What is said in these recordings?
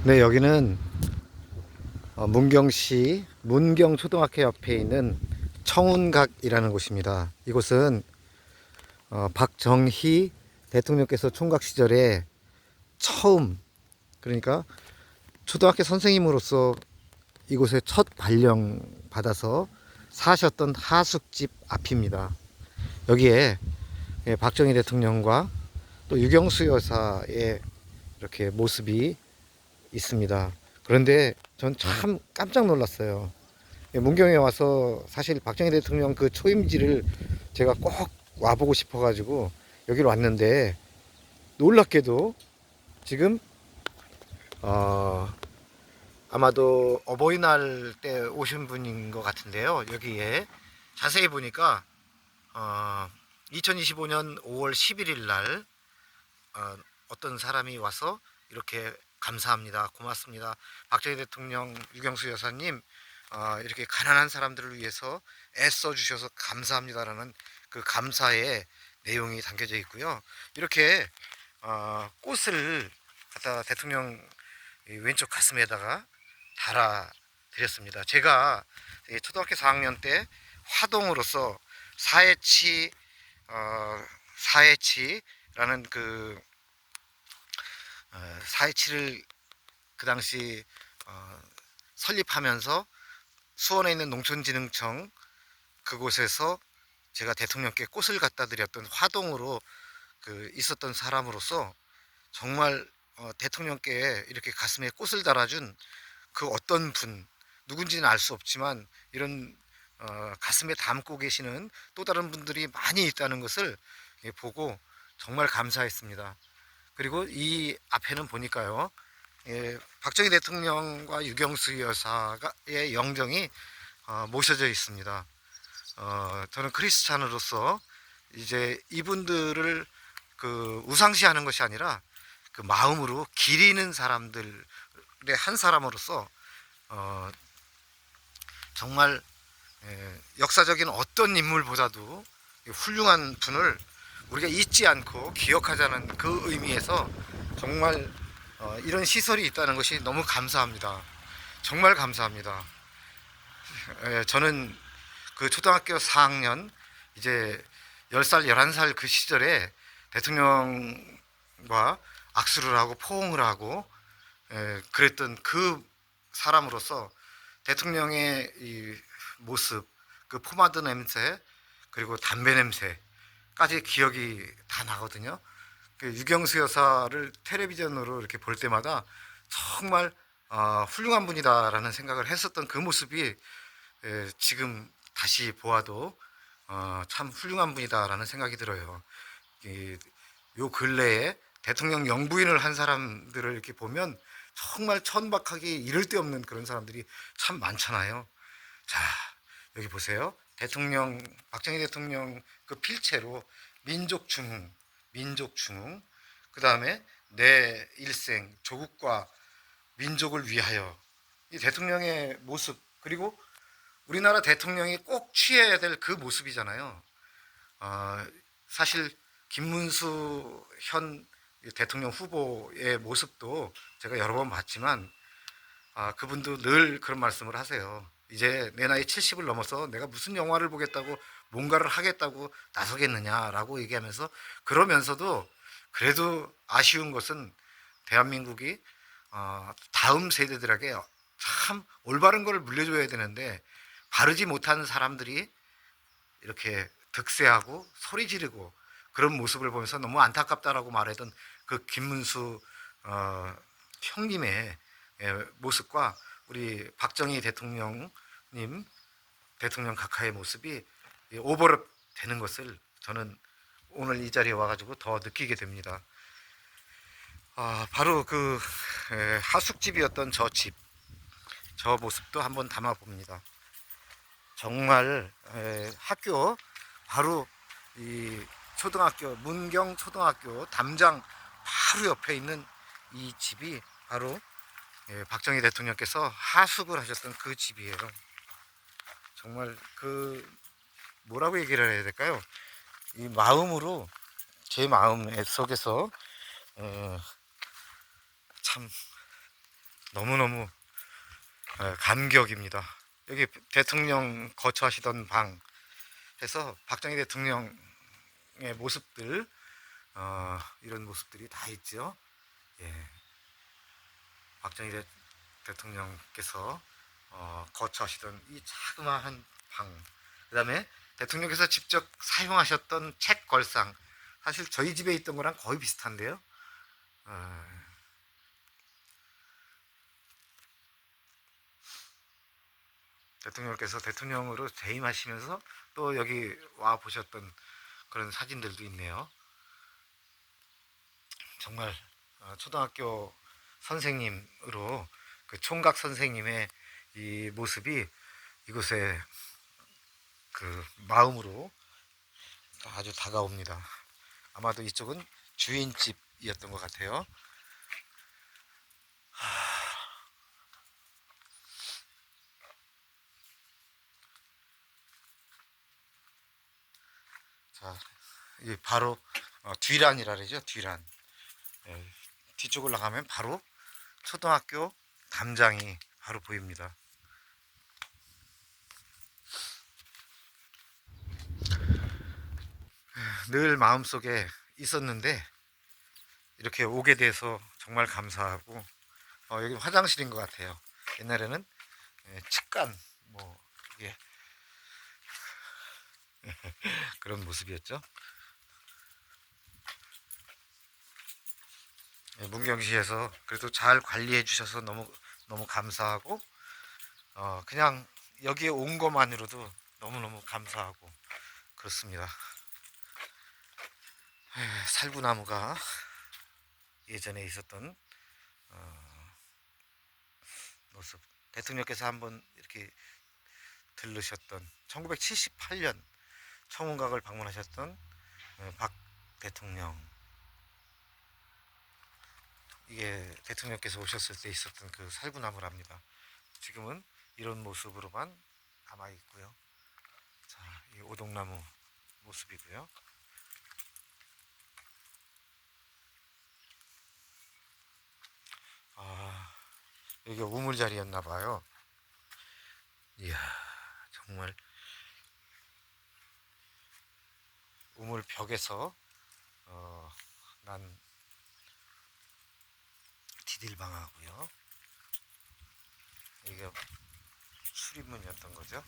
네, 여기는 문경시 문경초등학교 옆에 있는 청운각이라는 곳입니다. 이곳은 박정희 대통령께서 총각 시절에 처음, 그러니까 초등학교 선생님으로서 이곳에 첫 발령 받아서 사셨던 하숙집 앞입니다. 여기에 박정희 대통령과 또 유경수 여사의 이렇게 모습이 있습니다. 그런데 전 참 깜짝 놀랐어요. 문경에 와서 사실 박정희 대통령 그 초임지를 제가 꼭 와보고 싶어가지고 여기로 왔는데, 놀랍게도 지금 어, 아마도 어버이날 때 오신 분인 것 같은데요. 여기에 자세히 보니까 2025년 5월 11일 날 어떤 사람이 와서 이렇게 감사합니다, 고맙습니다, 박정희 대통령, 유경수 여사님, 이렇게 가난한 사람들을 위해서 애써 주셔서 감사합니다라는 그 감사의 내용이 담겨져 있고요. 이렇게 꽃을 갖다 대통령 왼쪽 가슴에다가 달아 드렸습니다. 제가 초등학교 4학년 때 화동으로서 사해치 사해치라는 그 사해치를 그 당시 설립하면서 수원에 있는 농촌진흥청 그곳에서 제가 대통령께 꽃을 갖다 드렸던 화동으로 있었던 사람으로서 정말 대통령께 이렇게 가슴에 꽃을 달아준 그 어떤 분, 누군지는 알 수 없지만 이런 가슴에 담고 계시는 또 다른 분들이 많이 있다는 것을 보고 정말 감사했습니다. 그리고 이 앞에는 보니까요, 박정희 대통령과 유경수 여사의 영정이 모셔져 있습니다. 저는 크리스찬으로서 이제 이분들을 우상시하는 것이 아니라 그 마음으로 기리는 사람들의 한 사람으로서 정말 역사적인 어떤 인물보다도 훌륭한 분을 우리가 잊지 않고 기억하자는 그 의미에서 정말 이런 시설이 있다는 것이 너무 감사합니다. 정말 감사합니다. 저는 그 초등학교 4학년 이제 10살, 11살 그 시절에 대통령과 악수를 하고 포옹을 하고 그랬던 그 사람으로서 대통령의 이 모습, 그 포마드 냄새, 그리고 담배 냄새까지 기억이 다 나거든요. 그 유경수 여사를 텔레비전으로 이렇게 볼 때마다 정말 훌륭한 분이다라는 생각을 했었던 그 모습이 지금 다시 보아도 참 훌륭한 분이다라는 생각이 들어요. 요 근래에 대통령 영부인을 한 사람들을 이렇게 보면 정말 천박하기 이를 데 없는 그런 사람들이 참 많잖아요. 자, 여기 보세요. 박정희 대통령 그 필체로 민족 중흥, 그 다음에 내 일생, 조국과 민족을 위하여, 이 대통령의 모습, 그리고 우리나라 대통령이 꼭 취해야 될 그 모습이잖아요. 사실 김문수 현 대통령 후보의 모습도 제가 여러 번 봤지만 그분도 늘 그런 말씀을 하세요. 이제 내 나이 70을 넘어서 내가 무슨 영화를 보겠다고 뭔가를 하겠다고 나서겠느냐라고 얘기하면서, 그러면서도 그래도 아쉬운 것은 대한민국이 다음 세대들에게 참 올바른 것을 물려줘야 되는데 바르지 못한 사람들이 이렇게 득세하고 소리 지르고 그런 모습을 보면서 너무 안타깝다라고 말했던 그 김문수 형님의 모습과 우리 박정희 대통령님, 대통령 각하의 모습이 오버랩 되는 것을 저는 오늘 이 자리에 와가지고 더 느끼게 됩니다. 바로 그 하숙집이었던 저 모습도 한번 담아 봅니다. 정말 학교 바로 이 초등학교, 문경 초등학교 담장 바로 옆에 있는 이 집이 바로 박정희 대통령께서 하숙을 하셨던 그 집이에요. 정말 뭐라고 얘기를 해야 될까요? 이 마음으로, 제 마음 속에서 참 너무너무 감격입니다. 여기 대통령 거처하시던 방에서 박정희 대통령의 모습들, 이런 모습들이 다 있죠. 예, 박정희 대통령께서 거처하시던 이 자그마한 방, 그 다음에 대통령께서 직접 사용하셨던 책 걸상, 사실 저희 집에 있던 거랑 거의 비슷한데요. 대통령께서 대통령으로 재임하시면서 또 여기 와 보셨던 그런 사진들도 있네요. 정말 초등학교 선생님으로 그 총각 선생님의 이 모습이 이곳에 그 마음으로 아주 다가옵니다. 아마도 이쪽은 주인집이었던 것 같아요. 자, 이 바로 뒤란이라 그러죠. 뒤란. 예, 뒤쪽을 나가면 바로 초등학교 담장이 바로 보입니다. 늘 마음속에 있었는데 이렇게 오게 돼서 정말 감사하고, 여기 화장실인 것 같아요. 옛날에는 측간 뭐 예, 그런 모습이었죠. 문경시에서 그래도 잘 관리해 주셔서 너무 너무 감사하고, 그냥 여기에 온 것만으로도 너무너무 감사하고 그렇습니다. 살구나무가 예전에 있었던 모습, 대통령께서 한번 이렇게 들르셨던 1978년 청운각을 방문하셨던 박 대통령, 이게 대통령께서 오셨을 때 있었던 그 살구나무랍니다. 지금은 이런 모습으로만 남아 있고요. 자, 이 오동나무 모습이고요. 여기가 우물 자리였나 봐요. 이야, 정말 우물 벽에서 난 디딜방하고요. 여기가 출입문이었던 거죠.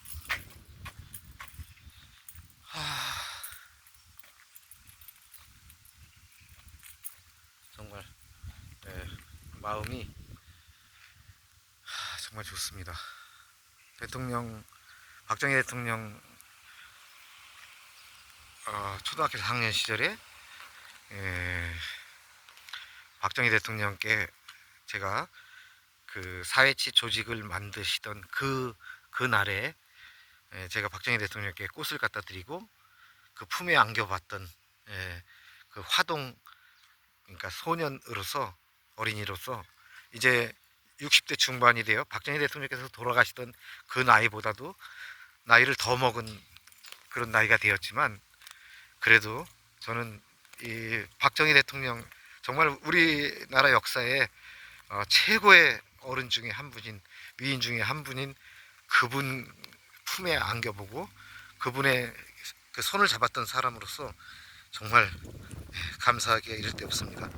정말 마음이 정말 좋습니다. 대통령 박정희 대통령 초등학교 4학년 시절에 박정희 대통령께 제가 그 사회치 조직을 만드시던 그 날에 제가 박정희 대통령께 꽃을 갖다 드리고 그 품에 안겨봤던 그 화동, 그러니까 소년으로서, 어린이로서 이제 60대 중반이 되어 박정희 대통령께서 돌아가시던 그 나이보다도 나이를 더 먹은 그런 나이가 되었지만, 그래도 저는 이 박정희 대통령, 정말 우리나라 역사에 최고의 어른 중에 한 분인, 위인 중에 한 분인 그분 품에 안겨보고 그분의 그 손을 잡았던 사람으로서 정말 감사하기에 이를 데 없습니다.